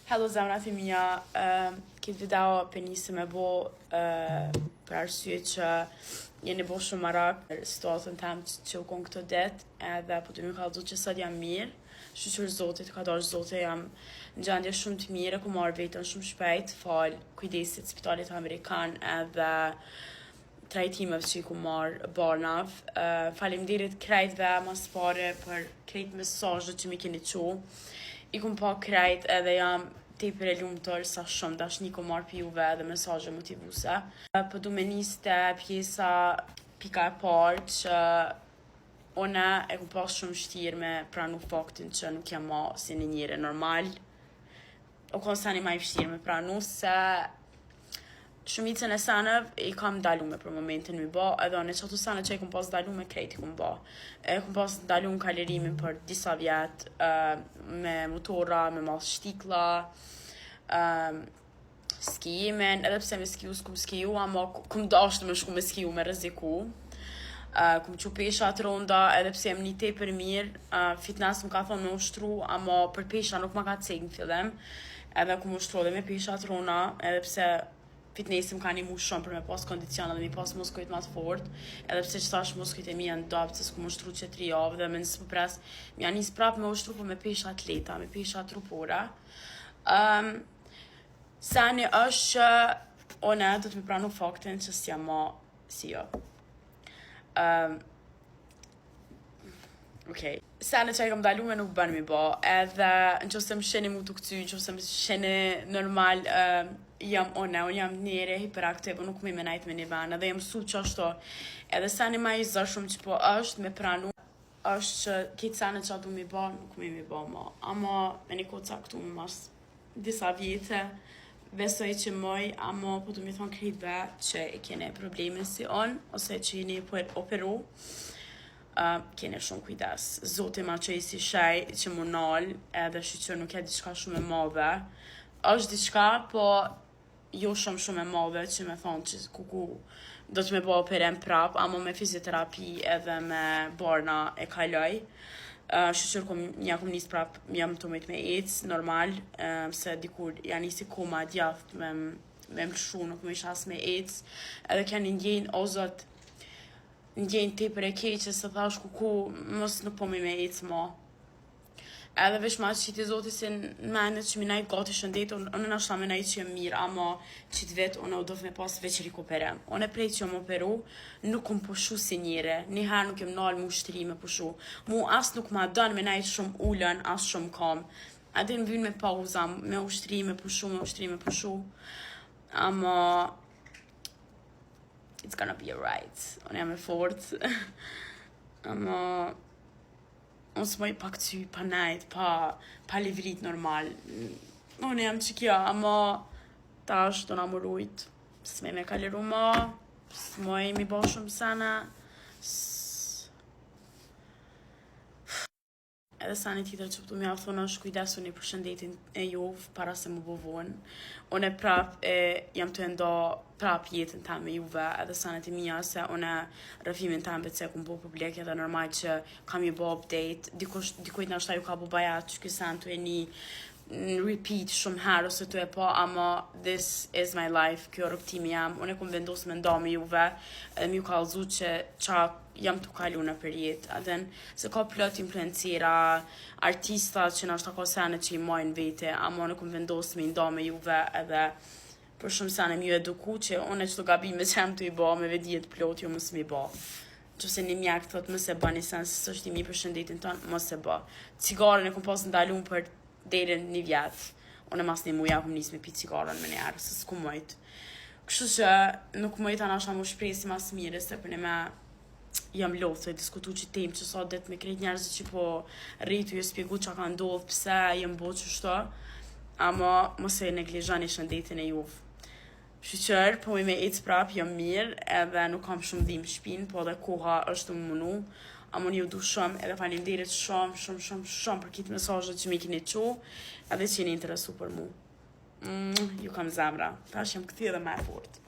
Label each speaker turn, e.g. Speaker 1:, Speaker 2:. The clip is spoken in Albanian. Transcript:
Speaker 1: Hello zemrat e mia, këtë video për njësë me bo për arsye që jeni bo shumë marak për situatën tem që u konë këto det edhe po të më ka që sot jam mirë, shqyqër zotit, ka dash zotit jam në gjendje shumë të mirë, ku marrë vetën shumë shpejt, falë kujdesit spitalit Amerikan edhe trajtimeve që i ku marrë barnav. Faleminderit krejtve mas pare për krejt mesazhet që mi keni qu. I kum pa krejt edhe jam tepër e lumtur sa shumë dashni ku marr pi juve edhe mesazhe motivuese. Po du me niste pjesa pika e parë që ona e kum pas shumë vështirë me pranu faktin që nuk jam ma si një njeri normal. O kon sani ma i vështirë me pranu se shumicën e sanëv i kam dalume për momentin mi ba, edhe në qëtu sanë që i kum pas dalume krejt i kum ba. Kum pas dalume kalerimin për disa vjetë, me motora, me mas shtikla, skijimin, edhe pse me skiju s'kum skiju, ama kum dashtë me shku me skiju me rreziku. Kum qu peshat ronda, edhe pse jem një tepër mirë, fitness më ka thonë me ushtru, ama për pesha nuk ma ka cek në fillim, edhe kum ushtru dhe me peshat ronda, edhe pse fitnessim ka një mu shumë për me pas kondicion edhe mi pas muskujt ma të fort, edhe pse që tash muskujt e mi janë dopt, se s'ku më ushtru që 3 javë dhe me nësë më pres, mi janë njës prap me ushtru për me pesha atleta, me pesha trupora. Sani është që one do të me pranu faktin që s'jam ma si jo. Okay. Sani që i kam dalu me nuk bën mi ba, edhe në që se më sheni mu të këcy, në që se më sheni normal, jam unë jam njëre hiperaktiv, nuk mi me najt me një ban, edhe jam su që ashto. Edhe sani ma i zë shumë që po është me pranu, është që kitë sani që atu mi ba, nuk mi ba ma. Ama me një kohë caktu më mas disa vjetë, besoj që moj, ama po të mi thonë krejtve që i kene problemin si on, ose që i një operu. Kene shumë kujdes. Zoti ma që i si shej që mu nal, edhe shqyqër nuk e diçka shumë e madhe. Është diçka, po jo shumë e madhe që me thonë që kuku do të me bo operem prap, ama me fizioterapi edhe me barna e kaloj. Shqyqër kum nis prap, jam të mëjt me ec, normal, se dikur janë nisi koma djath me mlshu, nuk me isha as me ec, edhe kjanë ndjenjë o zot, ndjenjë te për e keqe se thash kuku mos nuk po me ec ma. Edhe vesh ma që ti zoti se në mendet që mi najt gati shëndet, unë në ashta me najt që jem mirë, ama që të vetë unë do të me pas veç rikuperem. Unë e prej që jam operu, nuk kum pushu si njëre, njëherë nuk jem nalë mu shtri me pushu. Mu as nuk ma dënë me najt shumë ullën, as shumë kam. Edhe në vynë me pauza, me ushtri, me pushu, ama it's gonna be alright. Unë jam e fort. Ama unë s'moj pa këty, pa najt, pa livrit normal. Unë jam që kja, ama tash do na mërujt. S'mej me kaliru ma, s'moj mi bo shumë sana. Edhe sani tjetër që pëtu mi a thonë është kujdesu një për shëndetin e juve para se më bovon. Unë prap jam të enda prap jetën ta me juve edhe sanet e mija se unë rëfimin ta mbet se ku më bo publik edhe normal që kam ju bo update. Dikujt në ashta ju ka bo bajat që kësan të e një repeat shumë herë ose të e po, ama this is my life, kjo rëptimi jam. Unë kom vendos me nda me juve edhe mi ju ka lëzu që qa jam të kalu në për jetë. Adhen, se ka plot influencera, artista që në ashta ka sene që i majnë vete, ama unë kom vendos me nda me juve edhe për shumë sene mi ju eduku që unë që të gabime që jam të i ba, me vedijet plot ju mësë mi ba. Që se një mjek thot mëse ba një sens, së është i mi për shëndetin tonë, mëse ba. Cigarën e kom pas ndalun për deri një vjetë. Unë mas një muja kom njës me pi cigarën me njerë, se s'ku mojt. Kështu që nuk mojt anasha mu shpresi mas mire, se për një me jam loth të diskutu që tem që sa det me krejt njerëzit që po rritu ju spjegu që ka ndodh, pse jem bo që shto, ama mos e neglizhani shëndetin e juve. Shqyqër, po me ec prap, jam mirë, edhe nuk kam shumë dhim shpin, po edhe koha është më mënu, ama një du shumë, edhe faleminderit shumë për kitë mesazhet që mi keni qu, edhe që jeni interesu për mu. Ju kam zemra, tash jam këthi edhe me fort.